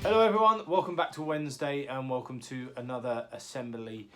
Hello everyone, welcome back to Wednesday and welcome to another assembly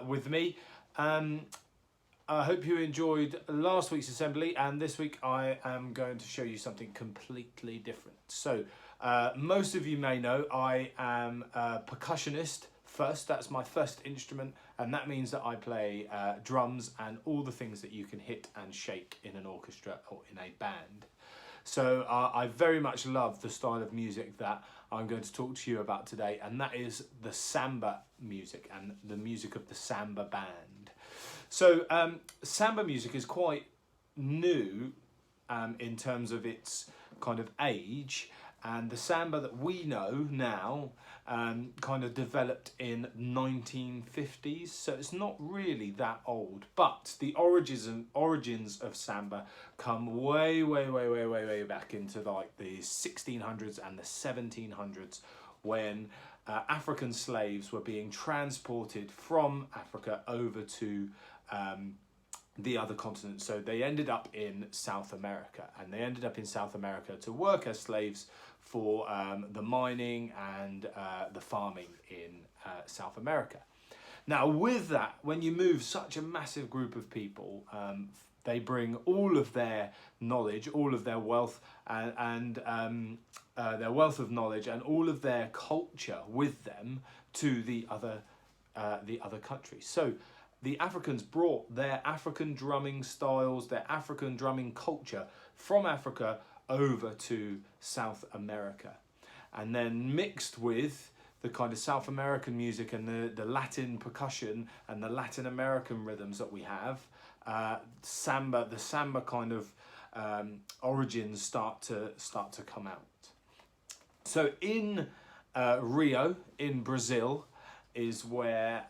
with me. I hope you enjoyed last week's assembly, and this week I am going to show you something completely different. So most of you may know I am a percussionist first. That's my first instrument, and that means that I play drums and all the things that you can hit and shake in an orchestra or in a band. So I very much love the style of music that I'm going to talk to you about today, and that is the samba music and the music of the Samba Band. So samba music is quite new in terms of its kind of age, and the samba that we know now kind of developed in 1950s, so it's not really that old, but the origins of samba come way back into like the 1600s and the 1700s, when African slaves were being transported from Africa over to the other continents. So they ended up in South America, and they ended up in South America to work as slaves for the mining and the farming in South America. Now with that, when you move such a massive group of people, they bring all of their knowledge, all of their wealth and their wealth of knowledge and all of their culture with them to the other countries. So the Africans brought their African drumming styles, their African drumming culture from Africa over to South America, and then mixed with the kind of South American music and the Latin percussion and the Latin American rhythms that we have. The samba kind of origins start to come out. So in Rio, in Brazil, is where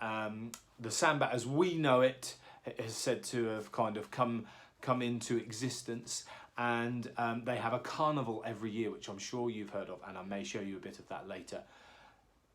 the samba as we know it is said to have kind of come into existence, and they have a carnival every year, which I'm sure you've heard of, and I may show you a bit of that later.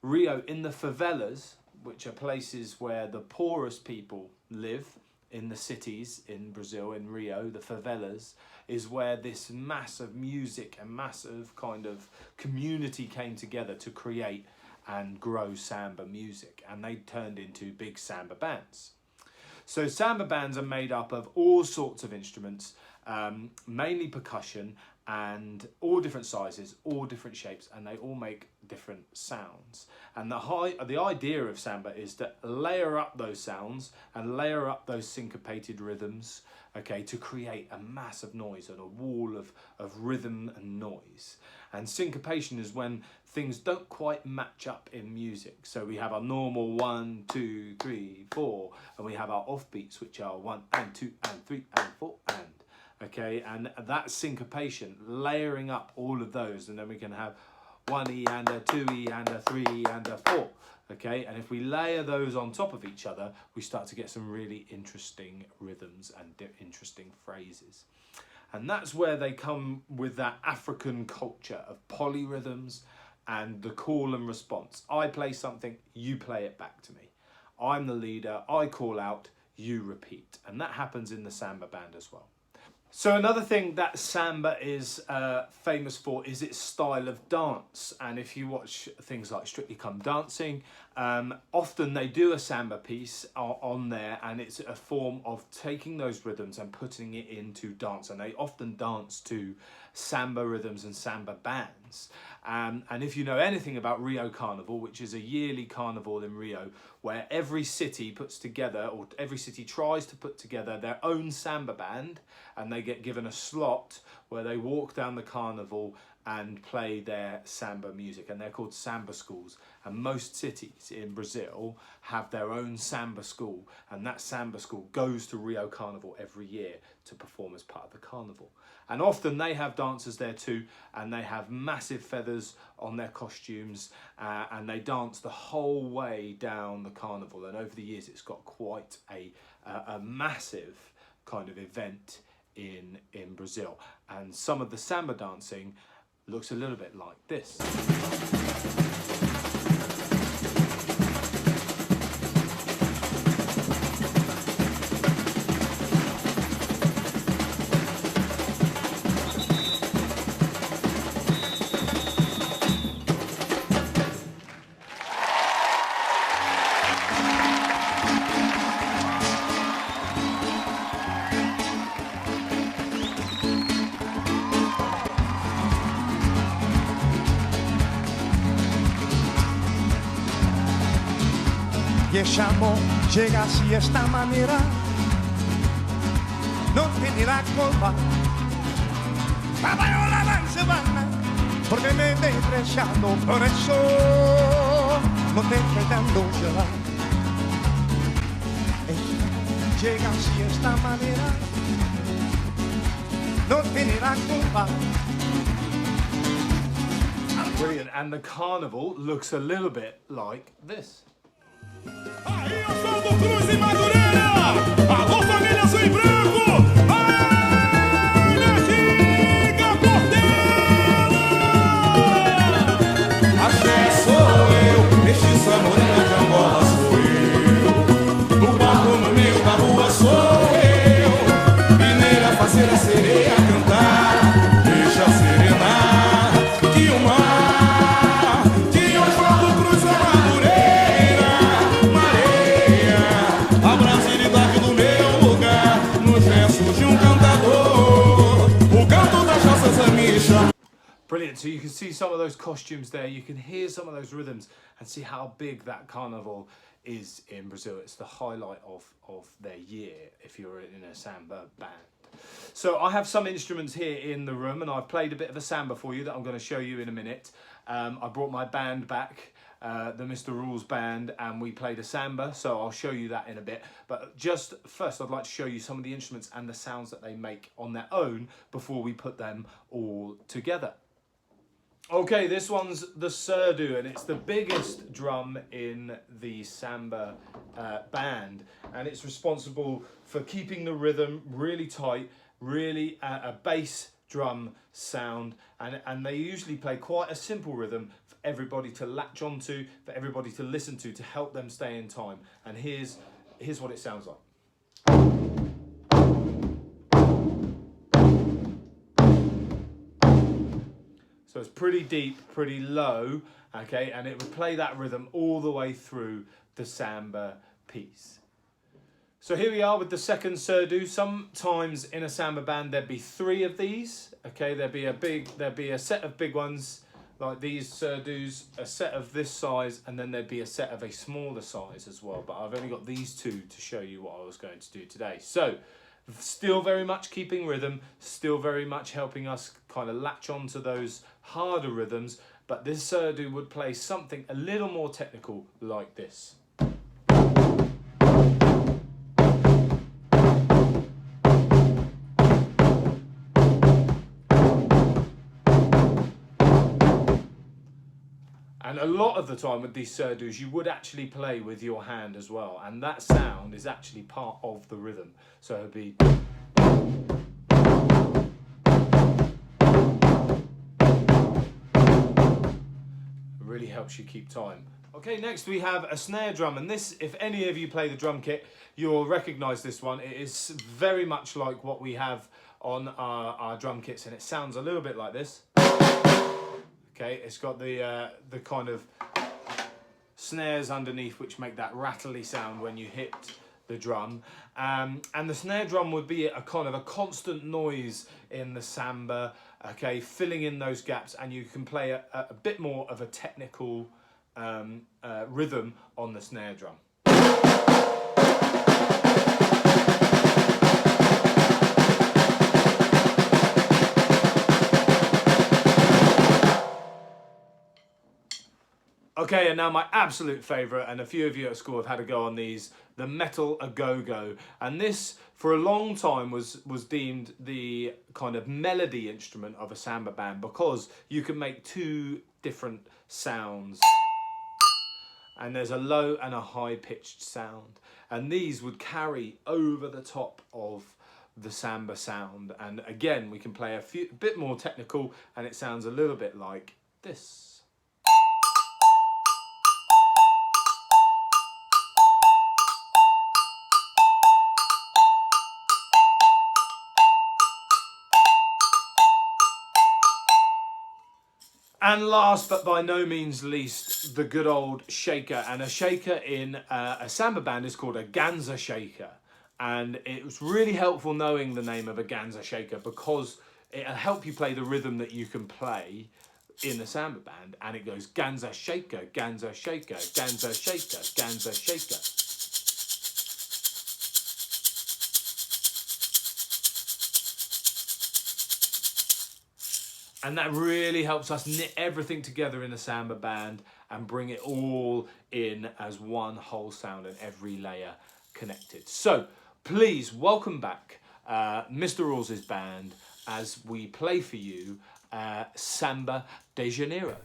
Rio, in the favelas, which are places where the poorest people live in the cities in Brazil, in Rio, the favelas, is where this massive music and massive kind of community came together to create and grow samba music, and they turned into big samba bands. So samba bands are made up of all sorts of instruments, mainly percussion, and all different sizes, all different shapes, and they all make different sounds. And the idea of samba is to layer up those sounds and layer up those syncopated rhythms, okay, to create a massive noise and a wall of rhythm and noise. And syncopation is when things don't quite match up in music. So we have our normal 1, 2, 3, 4, and we have our offbeats, which are 1 and 2 and 3 and 4 and. Okay, and that syncopation, layering up all of those, and then we can have 1E and a 2E and a 3 and a 4. Okay, and if we layer those on top of each other, we start to get some really interesting rhythms and interesting phrases. And that's where they come with that African culture of polyrhythms and the call and response. I play something, you play it back to me. I'm the leader, I call out, you repeat. And that happens in the samba band as well. So another thing that samba is famous for is its style of dance. And if you watch things like Strictly Come Dancing, often they do a samba piece on there, and it's a form of taking those rhythms and putting it into dance. And they often dance to samba rhythms and samba bands. And if you know anything about Rio Carnival, which is a yearly carnival in Rio, where every city puts together, or every city tries to put together their own samba band, and they get given a slot where they walk down the carnival and play their samba music, and they're called samba schools. And most cities in Brazil have their own samba school, and that samba school goes to Rio Carnival every year to perform as part of the carnival. And often they have dancers there too, and they have massive feathers on their costumes, and they dance the whole way down the carnival. And over the years it's got quite a massive kind of event in Brazil. And some of the samba dancing looks a little bit like this. que llamó llega así esta manera, no tiene la culpa. Caballo la manzana, porque me he estrellado, por eso no te estoy dando llorar. Llega así esta manera, no tiene la culpa. Brilliant, and the carnival looks a little bit like this. Aí eu sou do Cruz e Madureira, alô família Azul e Branco, ai antiga Portela. Axé sou eu, mestiça morena de Angola sou eu, no palco no meio da rua sou eu, mineira fazer a sereia cantar, deixa serenar, que o mar, que eu sou do Cruz e Madureira, Mareia, a brasilidade do meu lugar, nos versos de cantador, o canto das nossas amigas. Brilliant, so you can see some of those costumes there, you can hear some of those rhythms and see how big that carnival is in Brazil. It's the highlight of their year if you're in a samba band. So I have some instruments here in the room and I've played a bit of a samba for you that I'm going to show you in a minute. I brought my band back, the Mr Ralls band, and we played a samba, so I'll show you that in a bit. But just first I'd like to show you some of the instruments and the sounds that they make on their own before we put them all together. Okay, this one's the surdo, and it's the biggest drum in the samba band, and it's responsible for keeping the rhythm really tight, really a bass drum sound, and they usually play quite a simple rhythm for everybody to latch onto, for everybody to listen to help them stay in time. And here's what it sounds like. So it's pretty deep, pretty low, okay, and it would play that rhythm all the way through the samba piece. So here we are with the second surdo. Sometimes in a samba band there'd be 3 of these, okay, there'd be a set of big ones like these surdus, a set of this size, and then there'd be a set of a smaller size as well, but I've only got these 2 to show you what I was going to do today. So still very much keeping rhythm, still very much helping us kind of latch onto those harder rhythms, but this surdo would play something a little more technical like this. And a lot of the time with these surdus, you would actually play with your hand as well, and that sound is actually part of the rhythm. So it'd be... really helps you keep time. Okay, next we have a snare drum, and this, if any of you play the drum kit, you'll recognise this one. It is very much like what we have on our drum kits, and it sounds a little bit like this. Okay, it's got the kind of snares underneath which make that rattly sound when you hit the drum, and the snare drum would be a kind of a constant noise in the samba, okay, filling in those gaps, and you can play a bit more of a technical rhythm on the snare drum. Okay, and now my absolute favourite, and a few of you at school have had a go on these, the metal a-go-go. And this, for a long time, was deemed the kind of melody instrument of a samba band because you can make 2 different sounds. And there's a low and a high-pitched sound. And these would carry over the top of the samba sound. And again, we can play a bit more technical, and it sounds a little bit like this. And last but by no means least, the good old shaker. And a shaker in a samba band is called a ganza shaker. And it was really helpful knowing the name of a ganza shaker because it'll help you play the rhythm that you can play in the Samba Band, and it goes Ganza shaker, Ganza shaker, Ganza shaker, Ganza shaker. And that really helps us knit everything together in the Samba Band and bring it all in as one whole sound and every layer connected. So please welcome back Mr Ralls' band as we play for you Samba De Janeiro.